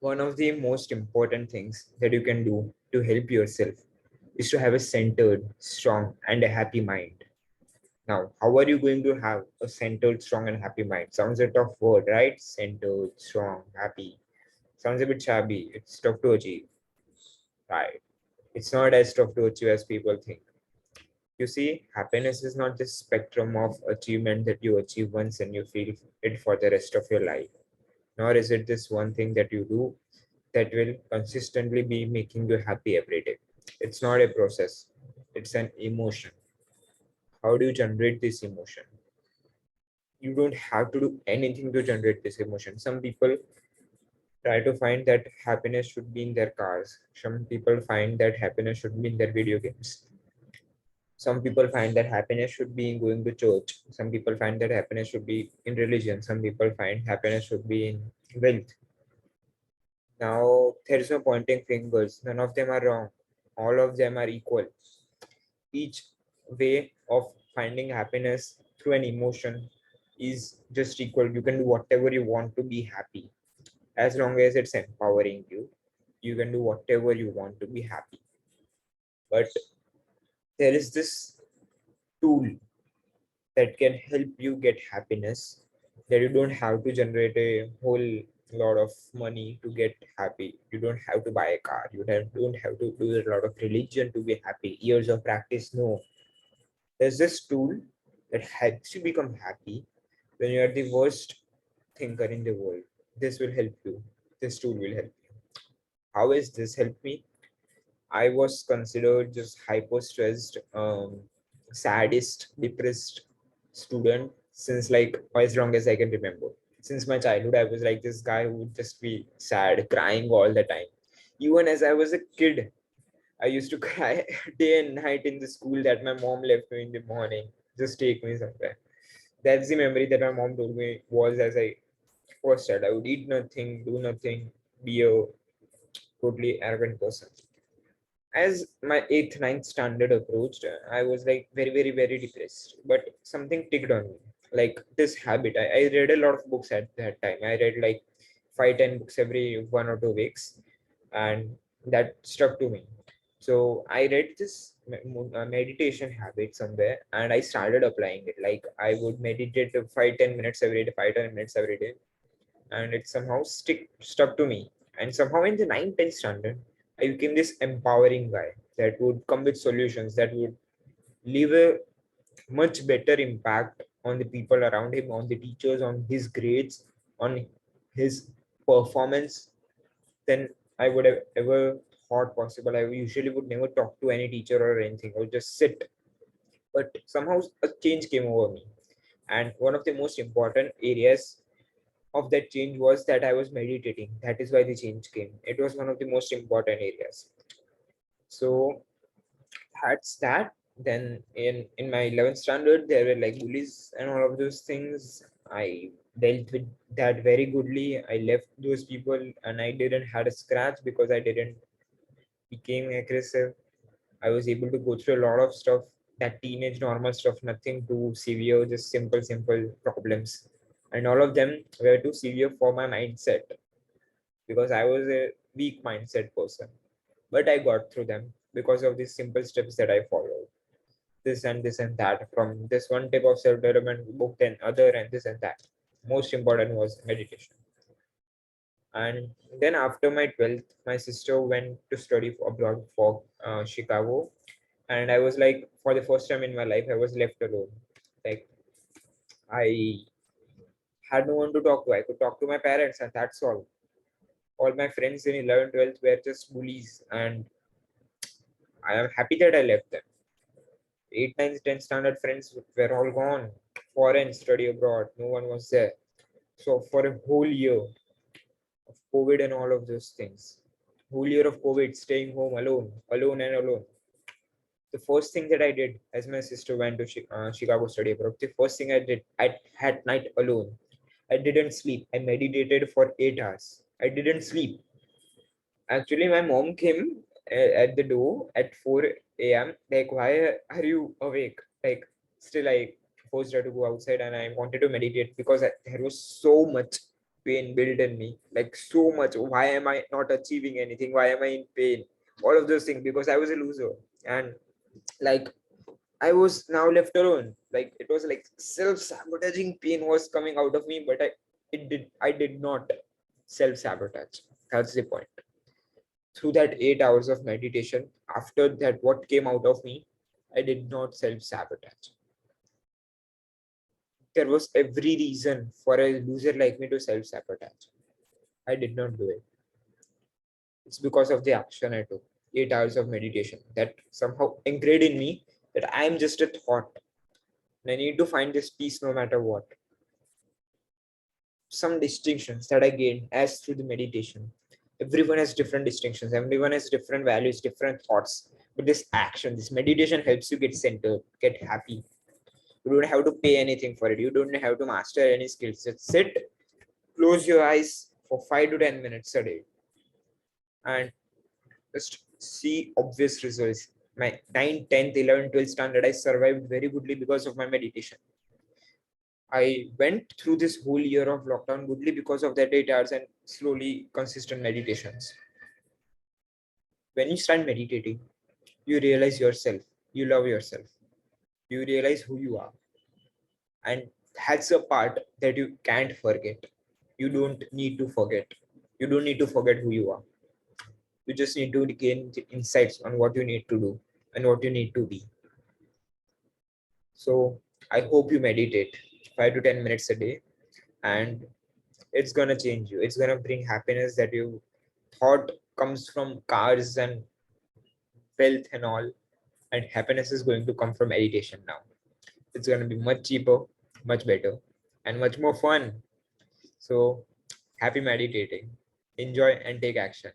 One of the most important things that you can do to help yourself is to have a centered, strong, and a happy mind. Now, how are you going to have a centered, strong, and happy mind? Sounds a tough word, right? Centered, strong, happy. Sounds a bit shabby. It's tough to achieve, right? It's not as tough to achieve as people think. You see, happiness is not this spectrum of achievement that you achieve once and you feel it for the rest of your life. Nor is it this one thing that you do that will consistently be making you happy every day. It's not a process, it's an emotion. How do you generate this emotion? You don't have to do anything to generate this emotion. Some people try to find that happiness should be in their cars. Some people find that happiness should be in their video games. Some people find that happiness should be in going to church. Some people find that happiness should be in religion. Some people find happiness should be in wealth. Now, there is no pointing fingers. None of them are wrong. All of them are equal. Each way of finding happiness through an emotion is just equal. You can do whatever you want to be happy. As long as it's empowering you, you can do whatever you want to be happy. But there is this tool that can help you get happiness, that you don't have to generate a whole lot of money to get happy. You don't have to buy a car. Don't have to do a lot of religion to be happy. Years of practice. No. There's this tool that helps you become happy when you are the worst thinker in the world. This will help you. This tool will help you. How has this helped me? I was considered just hyper stressed, saddest, depressed student since like as long as I can remember. Since my childhood, I was like this guy who would just be sad, crying all the time. Even as I was a kid, I used to cry day and night in the school that my mom left me in the morning. Just take me somewhere. That's the memory that my mom told me was as I was child. I would eat nothing, do nothing, be a totally arrogant person. As my eighth, ninth standard approached, I was like very, very, very depressed. But something ticked on me. Like this habit. I read a lot of books at that time. I read like 5, 10 books every 1 or 2 weeks, and that stuck to me. So I read this meditation habit somewhere, and I started applying it. Like I would meditate 5, 10 minutes every day, 5, 10 minutes every day, and it somehow stuck to me. And somehow in the 9th, 10th standard, I became this empowering guy that would come with solutions that would leave a much better impact on the people around him, on the teachers, on his grades, on his performance than I would have ever thought possible. I usually would never talk to any teacher or anything. I would just sit. But somehow a change came over me. And one of the most important areas of that change was that I was meditating. That is why the change came. It was one of the most important areas. So that's that. Then in my 11th standard, there were like bullies and all of those things. I dealt with that very goodly. I left those people and I didn't had a scratch because I didn't became aggressive. I was able to go through a lot of stuff, that teenage normal stuff, nothing too severe, just simple problems. And all of them were too severe for my mindset because I was a weak mindset person. But I got through them because of these simple steps that I followed. This and that, from this one type of self-development book, then other, and this and that. Most important was meditation. And then after my 12th, my sister went to study abroad for Chicago. And I was like, for the first time in my life, I was left alone. Like, I had no one to talk to. I could talk to my parents, and that's all. All my friends in 11th, 12th were just bullies, and I am happy that I left them. 8, 9, 10 standard friends were all gone. Foreign, study abroad, no one was there. So for a whole year of COVID and all of those things, whole year of COVID, staying home alone, alone and alone. The first thing that I did, as my sister went to Chicago study abroad, the first thing I did, I had night alone. I didn't sleep. I meditated for 8 hours. I didn't sleep. Actually, my mom came at the door at 4 a.m. Like, why are you awake? Like, still, I forced her to go outside and I wanted to meditate because there was so much pain built in me, like so much. Why am I not achieving anything? Why am I in pain? All of those things because I was a loser. And like I was now left alone. Like it was like self-sabotaging pain was coming out of me, but I did not self-sabotage. That's the point. Through that 8 hours of meditation, after that, what came out of me, I did not self-sabotage. There was every reason for a loser like me to self-sabotage. I did not do it. It's because of the action I took. 8 hours of meditation that somehow ingrained in me that I am just a thought. And I need to find this peace no matter what. Some distinctions that I gained as through the meditation. Everyone has different distinctions, everyone has different values, different thoughts. But this action, this meditation helps you get centered, get happy. You don't have to pay anything for it. You don't have to master any skills. Just sit, close your eyes for 5 to 10 minutes a day and just see obvious results. My 9th, 10th, 11th, 12th standard, I survived very goodly because of my meditation. I went through this whole year of lockdown goodly because of that 8 hours and slowly consistent meditations. When you start meditating, you realize yourself, you love yourself, you realize who you are. And that's a part that you can't forget. You don't need to forget. You don't need to forget who you are. You just need to gain insights on what you need to do and what you need to be. So I hope you meditate 5 to 10 minutes a day, and it's gonna change you. It's gonna bring happiness that you thought comes from cars and wealth and all. And happiness is going to come from meditation now. It's gonna be much cheaper, much better, and much more fun. So happy meditating. Enjoy and take action.